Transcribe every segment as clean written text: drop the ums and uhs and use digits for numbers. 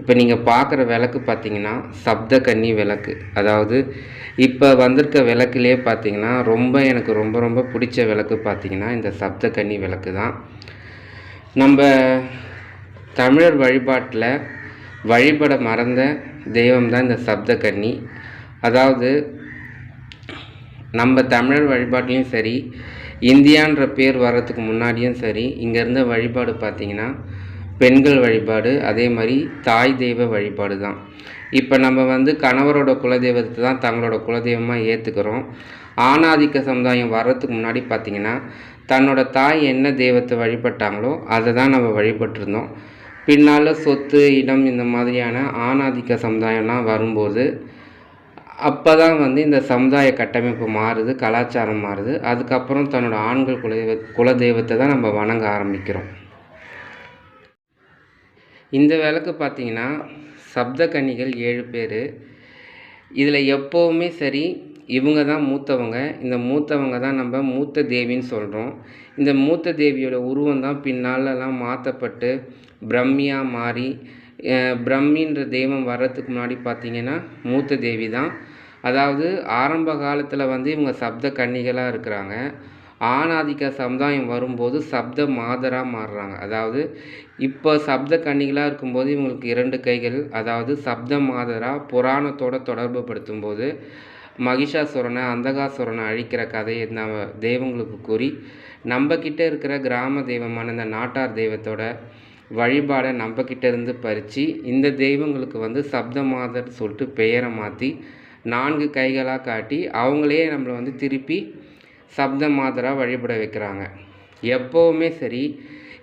இப்போ நீங்கள் பார்க்குற விளக்கு பார்த்தீங்கன்னா சப்த கன்னி விளக்கு. அதாவது இப்போ வந்திருக்க விளக்குலேயே பார்த்தீங்கன்னா எனக்கு ரொம்ப ரொம்ப பிடிச்ச விளக்கு பார்த்தீங்கன்னா இந்த சப்த கன்னி விளக்கு தான். நம்ம தமிழர் வழிபாட்டில் வழிபட மறந்த தெய்வம் தான் இந்த சப்த கன்னி. அதாவது நம்ம தமிழர் வழிபாட்லேயும் சரி, இந்தியான்ற பேர் வர்றதுக்கு முன்னாடியும் சரி, இங்கே இருந்த வழிபாடு பார்த்திங்கன்னா பெண்கள் வழிபாடு, அதே மாதிரி தாய் தெய்வ வழிபாடு தான். இப்போ நம்ம கணவரோட குலதெய்வத்தை தான் தங்களோட குலதெய்வமாக ஏற்றுக்கிறோம். ஆணாதிக்க சமுதாயம் வர்றதுக்கு முன்னாடி பார்த்திங்கன்னா தன்னோட தாய் என்ன தெய்வத்தை வழிபட்டாங்களோ அதை தான் நம்ம வழிபட்டிருந்தோம். பின்னால் சொத்து, இடம் இந்த மாதிரியான ஆணாதிக்க சமுதாயம்லாம் வரும்போது அப்போ தான் இந்த சமுதாய கட்டமைப்பு மாறுது, கலாச்சாரம் மாறுது. அதுக்கப்புறம் தன்னோட ஆண்கள் குலதெய்வத்தை தான் நம்ம வணங்க ஆரம்பிக்கிறோம். இந்த விளக்கு பார்த்திங்கன்னா சப்த கன்னிகள் 7 பேர். இதில் எப்போவுமே சரி இவங்க தான் மூத்தவங்க. இந்த மூத்தவங்க தான் நம்ம மூத்த தேவின்னு சொல்கிறோம். இந்த மூத்த தேவியோட உருவம் தான் பின்னாலெல்லாம் மாற்றப்பட்டு பிரம்மியாக மாறி, பிரம்மின்ற தெய்வம் வர்றதுக்கு முன்னாடி பார்த்திங்கன்னா மூத்த தேவி தான். அதாவது ஆரம்ப காலத்தில் இவங்க சப்த கன்னிகளாக இருக்கிறாங்க. ஆணாதிக்க சமுதாயம் வரும்போது சப்த மாதராக மாறுறாங்க. அதாவது இப்போ சப்த கன்னிகளாக இருக்கும்போது இவங்களுக்கு 2 கைகள். அதாவது சப்த மாதராக புராணத்தோட தொடர்பு படுத்தும்போது மகிஷாசுரனை, அந்தகாசுரனை அழிக்கிற கதையை நம்ம தெய்வங்களுக்கு கூறி நம்மக்கிட்ட இருக்கிற கிராம தெய்வமான இந்த நாட்டார் தெய்வத்தோட வழிபாடை நம்மக்கிட்ட இருந்து பறித்து இந்த தெய்வங்களுக்கு சப்த மாதர் சொல்லிட்டு பெயரை மாற்றி 4 கைகளாக காட்டி அவங்களே நம்மளை திருப்பி சப்த மாதராக வழிபட வைக்கிறாங்க. எப்போவுமே சரி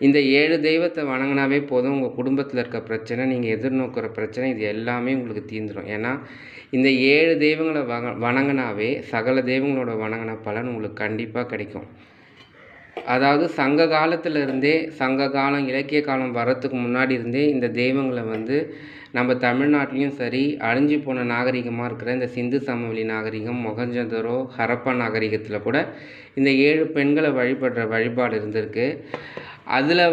இந்த 7 தெய்வத்தை வணங்கினாவே போதும். உங்கள் குடும்பத்தில் இருக்க பிரச்சனை, நீங்கள் எதிர்நோக்கிற பிரச்சனை, இது எல்லாமே உங்களுக்கு தீர்ந்துடும். ஏன்னா இந்த 7 தெய்வங்களை வணங்கினாவே சகல தெய்வங்களோட வணங்கின பலன் உங்களுக்கு கண்டிப்பாக கிடைக்கும். அதாவது சங்க காலத்திலிருந்தே, சங்க காலம் இலக்கிய காலம் வர்றதுக்கு முன்னாடி இருந்தே இந்த தெய்வங்களை நம்ம தமிழ்நாட்டிலையும் சரி, அழிஞ்சு போன நாகரிகமாக இருக்கிற இந்த சிந்து சமவெளி நாகரிகம், மொஹஞ்சதரோ, ஹரப்பா நாகரிகத்தில் கூட இந்த 7 பெண்களை வழிபடுற வழிபாடு இருந்திருக்கு. அதில்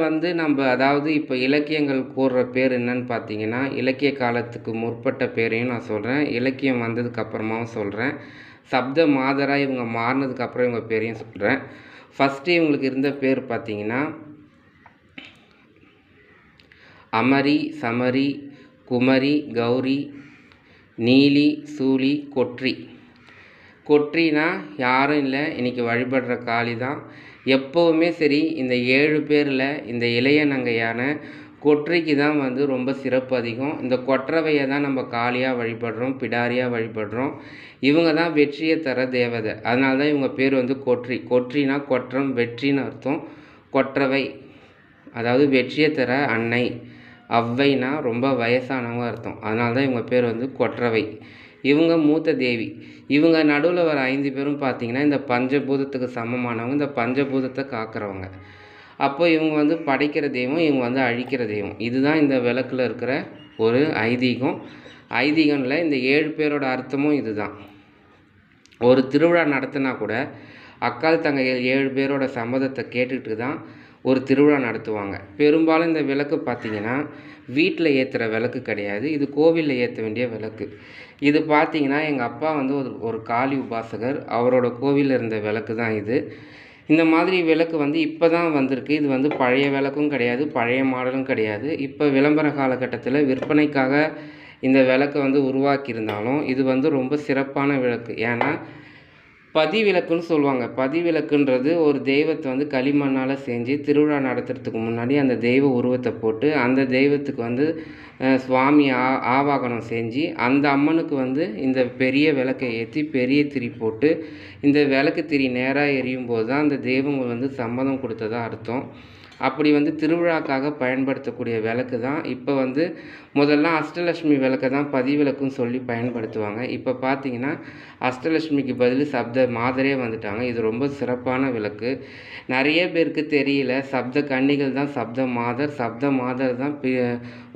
நம்ம அதாவது இப்போ இலக்கியங்கள் கூறுற பேர் என்னன்னு பார்த்தீங்கன்னா, இலக்கிய காலத்துக்கு முற்பட்ட பேரையும் நான் சொல்கிறேன், இலக்கியம் வந்ததுக்கப்புறமாவும் சொல்கிறேன், சப்த மாதராக இவங்க மாறினதுக்கப்புறம் இவங்க பேரையும் சொல்கிறேன். ஃபஸ்ட்டு இவங்களுக்கு இருந்த பேர் பார்த்திங்கன்னா அமரி, சமரி, குமரி, கௌரி, நீலி, சூலி, கொற்றி. கொற்றினா யாரும் இல்லை, இன்றைக்கி வழிபடுற காளி தான். எப்போவுமே சரி இந்த 7 பேரில் இந்த இளைய நங்கையான கொற்றிக்கு தான் ரொம்ப சிறப்பு அதிகம். இந்த கொற்றவையை தான் நம்ம காளியாக வழிபடுறோம், பிடாரியாக வழிபடுறோம். இவங்க தான் வெற்றியை தர தேவதை. அதனால தான் இவங்க பேர் கொற்றி. கொற்றினா கொற்றம், வெற்றின்னு அர்த்தம். கொற்றவை அதாவது வெற்றியை தர அன்னை. அவ்வைனா ரொம்ப வயசானவங்க அர்த்தம். அதனால தான் இவங்க பேர் கொற்றவை. இவங்க மூத்த தேவி. இவங்க நடுவில் வர 5 பேரும் பார்த்திங்கன்னா இந்த பஞ்சபூதத்துக்கு சமமானவங்க, இந்த பஞ்சபூதத்தை காக்கிறவங்க. அப்போ இவங்க படைக்கிற தெய்வம், இவங்க அழிக்கிற தெய்வம். இதுதான் இந்த விளக்கில் இருக்கிற ஒரு ஐதீகம். ஐதீகம்ல இந்த 7 பேரோட அர்த்தமும் இதுதான். ஒரு திருவிழா நடத்தினா கூட அக்கால் தங்கைகள் 7 பேரோட சம்மதத்தை கேட்டுக்கிட்டு தான் ஒரு திருவிழா நடத்துவாங்க. பெரும்பாலும் இந்த விளக்கு பார்த்திங்கன்னா வீட்டில் ஏற்றுற விளக்கு கிடையாது, இது கோவிலில் ஏற்ற வேண்டிய விளக்கு. இது பார்த்திங்கன்னா எங்கள் அப்பா ஒரு காளி உபாசகர், அவரோட கோவிலில் இருந்த விளக்கு தான் இது. இந்த மாதிரி விளக்கு இப்போ தான் வந்திருக்கு. இது பழைய விளக்கும் கிடையாது, பழைய மாடலும் கிடையாது. இப்போ விளம்பர காலகட்டத்தில் விற்பனைக்காக இந்த விளக்கை உருவாக்கியிருந்தாலும் இது ரொம்ப சிறப்பான விளக்கு. ஏன்னா பதிவிளக்குன்னு சொல்லுவாங்க. பதிவிளக்குன்றது ஒரு தெய்வத்தை களிமண்ணால் செஞ்சு திருவிழா நடத்துறதுக்கு முன்னாடி அந்த தெய்வ உருவத்தை போட்டு அந்த தெய்வத்துக்கு சுவாமி ஆவாகனம் செஞ்சு அந்த அம்மனுக்கு இந்த பெரிய விளக்கை ஏற்றி பெரிய திரி போட்டு இந்த விளக்கு திரி நேராக எரியும் போது தான் அந்த தெய்வங்கள் சம்மதம் கொடுத்ததா அர்த்தம். அப்படி திருவிழாக்காக பயன்படுத்தக்கூடிய விளக்கு தான். இப்போ முதல்லாம் அஷ்டலட்சுமி விளக்கை தான் பதிவிளக்குன்னு சொல்லி பயன்படுத்துவாங்க. இப்போ பார்த்திங்கன்னா அஷ்டலட்சுமிக்கு பதில் சப்த மாதரே வந்துட்டாங்க. இது ரொம்ப சிறப்பான விளக்கு. நிறைய பேருக்கு தெரியல, சப்த கன்னிகள் தான் சப்த மாதர், சப்த மாதர் தான்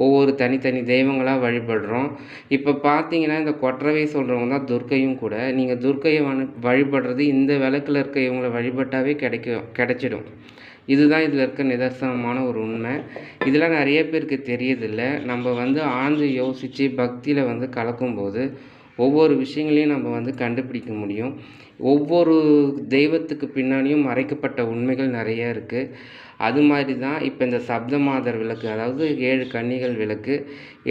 ஒவ்வொரு தனித்தனி தெய்வங்களாக வழிபடுறோம். இப்போ பார்த்திங்கன்னா இந்த கொற்றவை சொல்கிறவங்க தான் துர்க்கையும் கூட. நீங்கள் துர்க்கையை வழிபடுறது இந்த விளக்கில் இருக்க இவங்களை வழிபட்டாவே கிடைச்சிடும். இதுதான் இதில் இருக்க நிதர்சனமான ஒரு உண்மை. இதெல்லாம் நிறைய பேருக்கு தெரியதில்லை. நம்ம வந்து ஆழ்ந்து யோசித்து பக்தியில் வந்து கலக்கும்போது ஒவ்வொரு விஷயங்களையும் நம்ம வந்து கண்டுபிடிக்க முடியும். ஒவ்வொரு தெய்வத்துக்கு பின்னாடியும் மறைக்கப்பட்ட உண்மைகள் நிறைய இருக்குது. அது மாதிரி தான் இப்போ இந்த சப்தமாதர் விளக்கு, அதாவது 7 கன்னிகள் விளக்கு.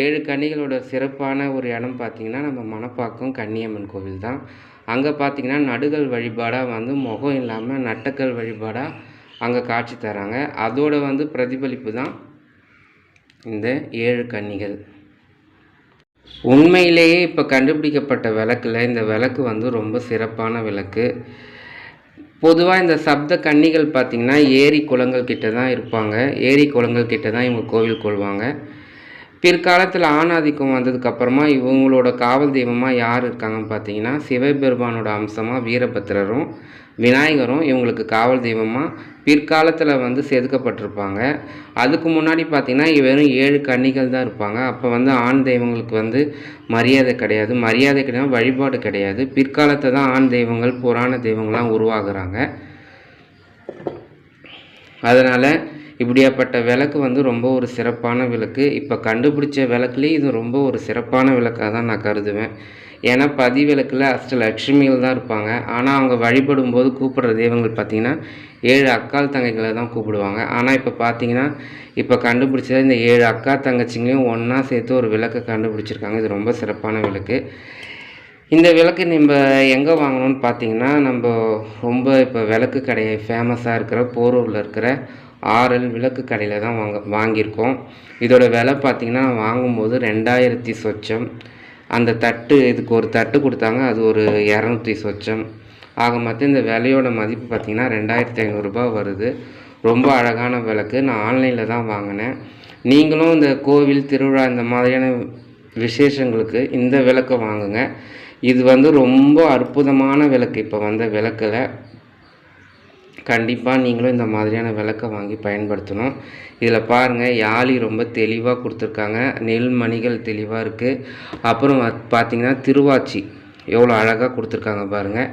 7 கன்னிகளோட சிறப்பான ஒரு இடம் பார்த்திங்கன்னா நம்ம மணப்பாக்கம் கன்னியம்மன் கோவில் தான். அங்கே பார்த்திங்கன்னா நடுகள் வழிபாடாக வந்து முகம் இல்லாமல் நட்டக்கல் வழிபாடாக அங்கே காட்சி தராங்க. அதோட வந்து பிரதிபலிப்பு தான் இந்த 7 கன்னிகள். உண்மையிலேயே இப்போ கண்டுபிடிக்கப்பட்ட விளக்கில் இந்த விளக்கு வந்து ரொம்ப சிறப்பான விளக்கு. பொதுவாக இந்த சப்த கன்னிகள் பார்த்திங்கன்னா ஏரி குளங்கள் கிட்ட தான் இருப்பாங்க. ஏரி குளங்கள் கிட்ட தான் இவங்க கோவில் கொள்வாங்க. பிற்காலத்தில் ஆணாதிக்கம் வந்ததுக்கப்புறமா இவங்களோட காவல் தெய்வமாக யார் இருக்காங்கன்னு பார்த்தீங்கன்னா சிவபெருமானோட அம்சமாக வீரபத்திரரும் விநாயகரும் இவங்களுக்கு காவல் தெய்வமாக பிற்காலத்தில் வந்து செதுக்கப்பட்டிருப்பாங்க. அதுக்கு முன்னாடி பார்த்திங்கன்னா வெறும் 7 கன்னிகள் தான் இருப்பாங்க. அப்போ வந்து ஆண் தெய்வங்களுக்கு வந்து மரியாதை கிடையாது, வழிபாடு கிடையாது. பிற்காலத்தை தான் ஆண் தெய்வங்கள் புராண தெய்வங்கள்லாம் உருவாகுறாங்க. அதனால் இப்படியாப்பட்ட விளக்கு வந்து ரொம்ப ஒரு சிறப்பான விளக்கு. இப்போ கண்டுபிடிச்ச விளக்குலேயே இது ரொம்ப ஒரு சிறப்பான விளக்காக தான் நான் கருதுவேன். ஏன்னா விளக்கில் அஷ்டலட்சுமிகள் தான் இருப்பாங்க. ஆனால் அவங்க வழிபடும் போது கூப்பிட்ற தெய்வங்கள் பார்த்திங்கன்னா 7 அக்கால் தங்கைகளை தான் கூப்பிடுவாங்க. ஆனால் இப்போ பார்த்திங்கன்னா இப்போ கண்டுபிடிச்சது இந்த 7 அக்கா தங்கச்சிங்களையும் ஒன்றா சேர்த்து ஒரு விளக்கை கண்டுபிடிச்சிருக்காங்க. இது ரொம்ப சிறப்பான விளக்கு. இந்த விளக்கு நம்ம எங்கே வாங்கணும்னு பார்த்திங்கன்னா நம்ம ரொம்ப இப்போ விளக்கு கடையை ஃபேமஸாக இருக்கிற போரூரில் இருக்கிற RL விளக்கு கடையில் தான் வாங்கியிருக்கோம். இதோட விலை பார்த்திங்கன்னா வாங்கும்போது 2000 சொச்சம். அந்த தட்டு, இதுக்கு ஒரு தட்டு கொடுத்தாங்க, அது ஒரு 200 சொச்சம். ஆக மொத்தம் இந்த விலையோட மதிப்பு பார்த்திங்கன்னா 2500 ரூபாய் வருது. ரொம்ப அழகான விளக்கு. நான் ஆன்லைனில் தான் வாங்கினேன். நீங்களும் இந்த கோவில் திருவிழா இந்த மாதிரியான விசேஷங்களுக்கு இந்த விளக்கை வாங்குங்க. இது வந்து ரொம்ப அற்புதமான விளக்கு. இப்போ வந்த விளக்கில் கண்டிப்பாக நீங்களும் இந்த மாதிரியான விளக்கை வாங்கி பயன்படுத்தணும். இதில் பாருங்கள், யாழி ரொம்ப தெளிவாக கொடுத்துருக்காங்க, நெல்மணிகள் தெளிவாக இருக்குது. அப்புறம் பார்த்திங்கன்னா திருவாச்சி எவ்வளோ அழகாக கொடுத்துருக்காங்க பாருங்கள்.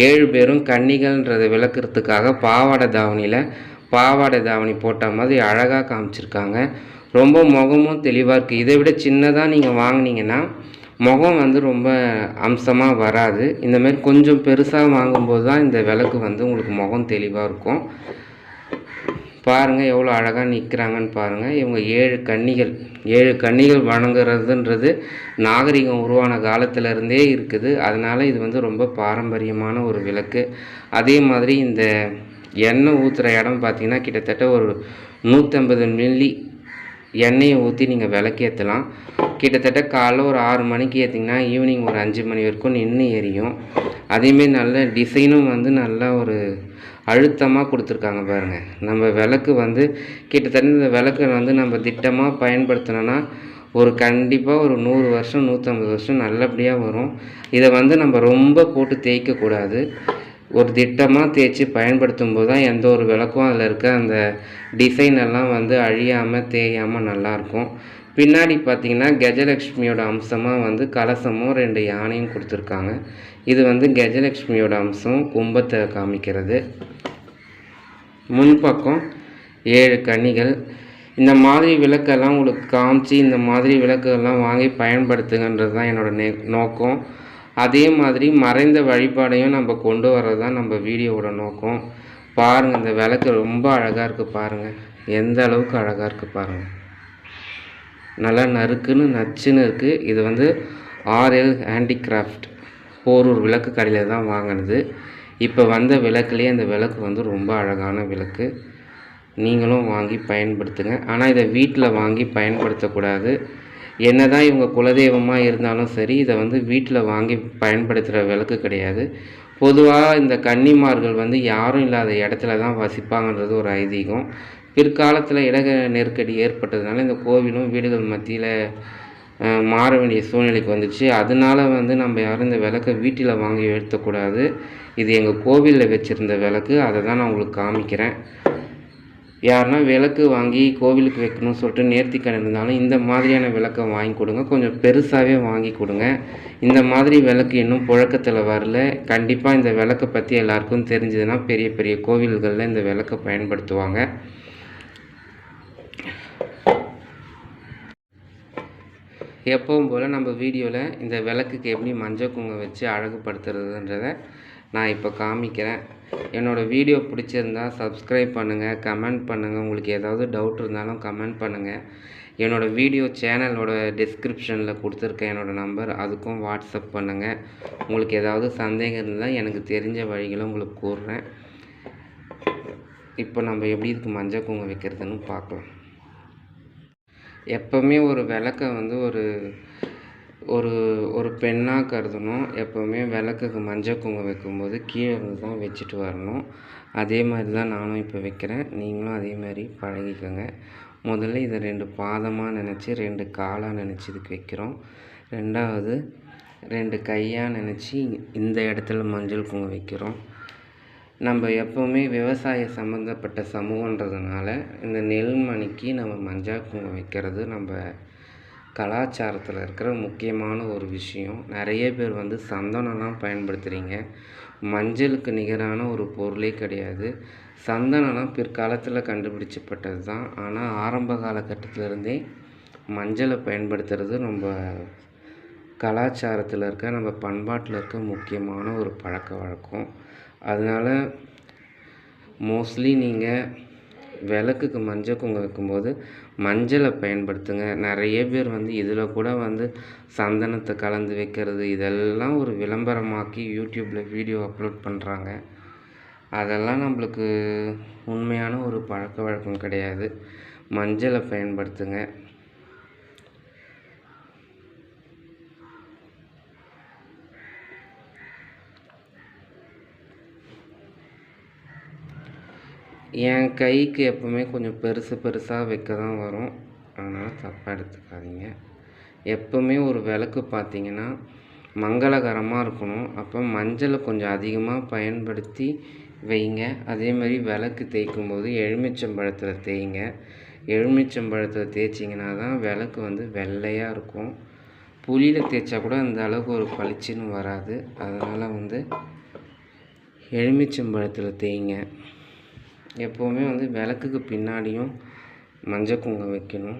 7 பேரும் கன்னிகள்ன்றதை விளக்குறதுக்காக பாவாடை தாவணி போட்ட மாதிரி அழகாக காமிச்சிருக்காங்க. ரொம்ப முகமும் தெளிவாக இருக்குது. இதை விட சின்னதாக நீங்கள் வாங்கினீங்கன்னா முகம் வந்து ரொம்ப அம்சமாக வராது. இந்தமாரி கொஞ்சம் பெருசாக வாங்கும்போது தான் இந்த விளக்கு வந்து உங்களுக்கு முகம் தெளிவாக இருக்கும். பாருங்கள் எவ்வளோ அழகாக நிற்கிறாங்கன்னு பாருங்கள். இவங்க 7 கன்னிகள் வணங்குறதுன்றது நாகரிகம் உருவான காலத்திலருந்தே இருக்குது. அதனால் இது வந்து ரொம்ப பாரம்பரியமான ஒரு விளக்கு. அதே மாதிரி இந்த எண்ணெய் ஊற்றுற இடம் பார்த்திங்கன்னா கிட்டத்தட்ட ஒரு 150 மில்லி எண்ணெயை ஊற்றி நீங்கள் விளக்கேற்றலாம். கிட்டத்தட்ட காலைல ஒரு 6 மணிக்கு ஏற்றிங்கன்னா ஈவினிங் ஒரு 5 மணி வரைக்கும் நின்று எரியும். அதேமாரி நல்ல டிசைனும் வந்து நல்லா ஒரு அழுத்தமாக கொடுத்துருக்காங்க பாருங்கள். நம்ம விளக்கு வந்து கிட்டத்தட்ட இந்த விளக்கை வந்து நம்ம திட்டமாக பயன்படுத்தினோன்னா கண்டிப்பாக ஒரு 100 வருஷம் 150 வருஷம் நல்லபடியாக வரும். இதை வந்து நம்ம ரொம்ப போட்டு தேய்க்கக்கூடாது. ஒரு திட்டமாக தேய்ச்சி பயன்படுத்தும் போது தான் எந்த ஒரு விளக்கும் அதில் இருக்க அந்த டிசைன் எல்லாம் வந்து அழியாமல் தேயாமல் நல்லாயிருக்கும். பின்னாடி பார்த்திங்கன்னா கஜலக்ஷ்மியோட அம்சமாக வந்து கலசமும் 2 யானையும் கொடுத்துருக்காங்க. இது வந்து கஜலக்ஷ்மியோட அம்சம் கும்பத்தை காமிக்கிறது. முன்பக்கம் 7 கன்னிகள். இந்த மாதிரி விளக்கெல்லாம் உங்களுக்கு காமிச்சு இந்த மாதிரி விளக்குகள்லாம் வாங்கி பயன்படுத்துங்கன்றது தான் என்னோடய நோக்கம். அதே மாதிரி மறைந்த வழிபாடையும் நம்ம கொண்டு வர்றது தான் நம்ம வீடியோவோட நோக்கம். பாருங்கள், இந்த விளக்கு ரொம்ப அழகாக இருக்குது பாருங்கள். எந்த அளவுக்கு அழகாக இருக்குது பாருங்கள். நல்லா நறுக்குன்னு நச்சுன்னு இருக்குது. இது வந்து RL ஹேண்டிகிராஃப்ட் போரூர் விளக்கு கடையில் தான் வாங்கினது. இப்போ வந்த விளக்குலேயே அந்த விளக்கு வந்து ரொம்ப அழகான விளக்கு. நீங்களும் வாங்கி பயன்படுத்துங்க. ஆனால் இதை வீட்டில் வாங்கி பயன்படுத்தக்கூடாது. என்ன தான் இவங்க குலதெய்வமாக இருந்தாலும் சரி, இதை வந்து வீட்டில் வாங்கி பயன்படுத்துகிற விளக்கு கிடையாது. பொதுவாக இந்த கன்னிமார்கள் வந்து யாரும் இல்லாத இடத்துல தான் வசிப்பாங்கன்றது ஒரு ஐதீகம். பிற்காலத்தில் இட நெருக்கடி ஏற்பட்டதுனால இந்த கோவிலும் வீடுகள் மத்தியில் மாற வேண்டிய சூழ்நிலைக்கு வந்துச்சு. அதனால வந்து நம்ம யாரும் இந்த விளக்கை வீட்டில் வாங்கி ஏற்றக்கூடாது. இது எங்கள் கோவிலில் வச்சுருந்த விளக்கு. அதை தான் நான் உங்களுக்கு காமிக்கிறேன். யாருன்னா விளக்கு வாங்கி கோவிலுக்கு வைக்கணும்னு சொல்லிட்டு நேர்த்திக்கடன் இருந்தாலும் இந்த மாதிரியான விளக்கை வாங்கி கொடுங்க. கொஞ்சம் பெருசாகவே வாங்கி கொடுங்க. இந்த மாதிரி விளக்கு இன்னும் புழக்கத்தில் வரல. கண்டிப்பாக இந்த விளக்கை பற்றி எல்லாருக்கும் தெரிஞ்சதுன்னா பெரிய பெரிய கோவில்களில் இந்த விளக்கை பயன்படுத்துவாங்க. எப்பவும் போல் நம்ம வீடியோவில் இந்த விளக்குக்கு எப்படி மஞ்சள் குங்குமம் வச்சு அழகுபடுத்துறதுன்றதை நான் இப்போ காமிக்கிறேன். என்னோடய வீடியோ பிடிச்சிருந்தா சப்ஸ்கிரைப் பண்ணுங்கள், கமெண்ட் பண்ணுங்கள். உங்களுக்கு ஏதாவது டவுட் இருந்தாலும் கமெண்ட் பண்ணுங்கள். என்னோடய வீடியோ சேனலோட டிஸ்கிரிப்ஷனில் கொடுத்துருக்கேன் என்னோடய நம்பர், அதுக்கும் வாட்ஸ்அப் பண்ணுங்கள். உங்களுக்கு ஏதாவது சந்தேகம் இருந்தால் எனக்கு தெரிஞ்ச வழிகளை உங்களுக்கு கூறுறேன். இப்போ நம்ம எப்படி இதுக்கு மஞ்சள் குங்குமம் வைக்கிறதுன்னு பார்க்கலாம். எப்போவுமே ஒரு விளக்கை வந்து ஒரு ஒரு ஒரு பெண்ணாக கருதணும். எப்போவுமே விளக்குக்கு மஞ்சள் குங்குமம் வைக்கும்போது கீழே இருந்து தான் வச்சுட்டு வரணும். அதே மாதிரி தான் நானும் இப்போ வைக்கிறேன். நீங்களும் அதே மாதிரி பழகிக்கோங்க. முதல்ல இதை 2 பாதமாக நினச்சி 2 காலாக நினச்சி இதுக்கு வைக்கிறோம். ரெண்டாவது 2 கையாக நினச்சி இந்த இடத்துல மஞ்சள் குங்குமம் வைக்கிறோம். நம்ம எப்போவுமே விவசாய சம்மந்தப்பட்ட சமூகன்றதுனால இந்த நெல்மணிக்கு நம்ம மஞ்சள் குங்குமம் வைக்கிறது நம்ம கலாச்சாரத்தில் இருக்கிற முக்கியமான ஒரு விஷயம். நிறைய பேர் வந்து சந்தனம்லாம் பயன்படுத்துகிறீங்க. மஞ்சளுக்கு நிகரான ஒரு பொருளே கிடையாது. சந்தனம்லாம் பிற்காலத்தில் கண்டுபிடிச்சப்பட்டது தான். ஆனால் ஆரம்ப காலகட்டத்திலேருந்தே மஞ்சளை பயன்படுத்துகிறது நம்ம கலாச்சாரத்தில் இருக்க, நம்ம பண்பாட்டில் இருக்க முக்கியமான ஒரு பழக்க வழக்கம். அதனால் மோஸ்ட்லி நீங்கள் விளக்குக்கு மஞ்சள் குங்குமம் வைக்கும்போது மஞ்சளை பயன்படுத்துங்க. நிறைய பேர் வந்து இதில் கூட வந்து சந்தனத்தை கலந்து வைக்கிறது, இதெல்லாம் ஒரு விளம்பரமாக்கி யூடியூப்பில் வீடியோ அப்லோட் பண்ணுறாங்க. அதெல்லாம் நம்மளுக்கு உண்மையான ஒரு பழக்க வழக்கம் கிடையாது. மஞ்சளை பயன்படுத்துங்க. என் கைக்கு எப்போவுமே கொஞ்சம் பெருசாக வைக்க தான் வரும். அதனால் தப்பாக எடுத்துக்காதீங்க. எப்போவுமே ஒரு விளக்கு பார்த்திங்கன்னா மங்களகரமாக இருக்கணும். அப்போ மஞ்சளை கொஞ்சம் அதிகமாக பயன்படுத்தி வைங்க. அதேமாதிரி விளக்கு தேய்க்கும்போது எலுமிச்சம்பழத்தில் தேய்ங்க. எலுமிச்சம்பழத்தில் தேய்ச்சிங்கன்னா தான் விளக்கு வந்து வெள்ளையாக இருக்கும். புளியில் தேய்ச்சா கூட அந்த அளவுக்கு ஒரு பளிச்சுன்னு வராது. அதனால் வந்து எலுமிச்சம்பழத்தில் தேய்ங்க. எப்போவுமே வந்து விளக்குக்கு பின்னாடியும் மஞ்சள் குங்குமம் வைக்கணும்.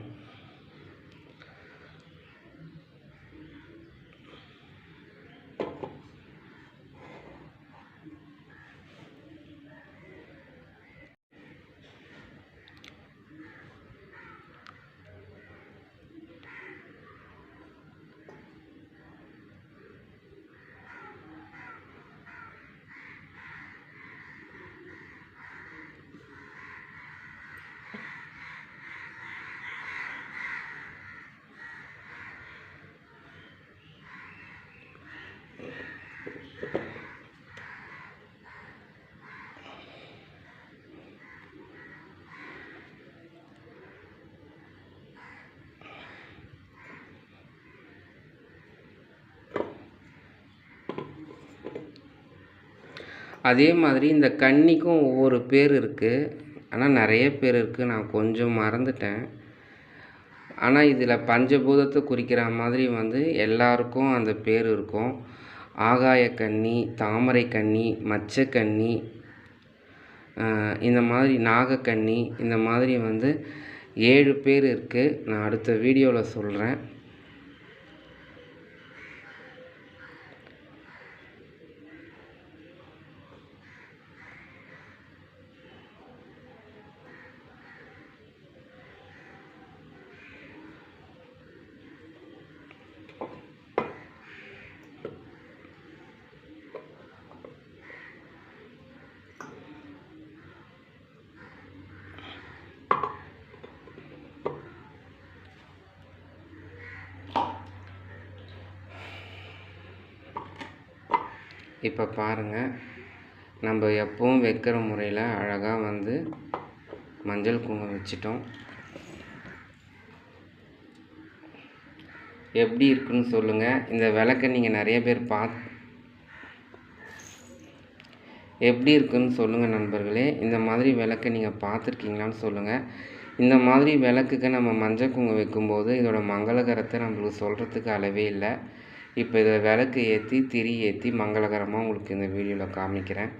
அதே மாதிரி இந்த கன்னிக்கும் ஒவ்வொரு பேர் இருக்குது. ஆனால் நிறைய பேர் இருக்குது, நான் கொஞ்சம் மறந்துட்டேன். ஆனால் இதில் பஞ்சபூதத்தை குறிக்கிற மாதிரி வந்து எல்லாருக்கும் அந்த பேர் இருக்கும். ஆகாய கன்னி, தாமரை கன்னி, மச்சக்கன்னி, இந்த மாதிரி நாகக்கன்னி, இந்த மாதிரி வந்து 7 பேர் இருக்குது. நான் அடுத்த வீடியோவில் சொல்கிறேன். இப்போ பாருங்கள், நம்ம எப்பவும் வைக்கிற முறையில் அழகாக வந்து மஞ்சள் குங்குமம் வச்சிட்டோம். எப்படி இருக்குன்னு சொல்லுங்கள். இந்த விளக்கை நீங்கள் நிறைய பேர் எப்படி இருக்குன்னு சொல்லுங்கள் நண்பர்களே. இந்த மாதிரி விளக்கை நீங்கள் பார்த்துருக்கீங்களான்னு சொல்லுங்கள். இந்த மாதிரி விளக்குக்கு நம்ம மஞ்சள் குங்குமம் வைக்கும்போது இதோட மங்களகரத்தை நம்மளுக்கு சொல்கிறதுக்கு அளவே இல்லை. இப்போ இதை விளக்கு ஏற்றி திரி ஏற்றி மங்களகரமாக உங்களுக்கு இந்த வீடியோவில் காமிக்கிறேன்.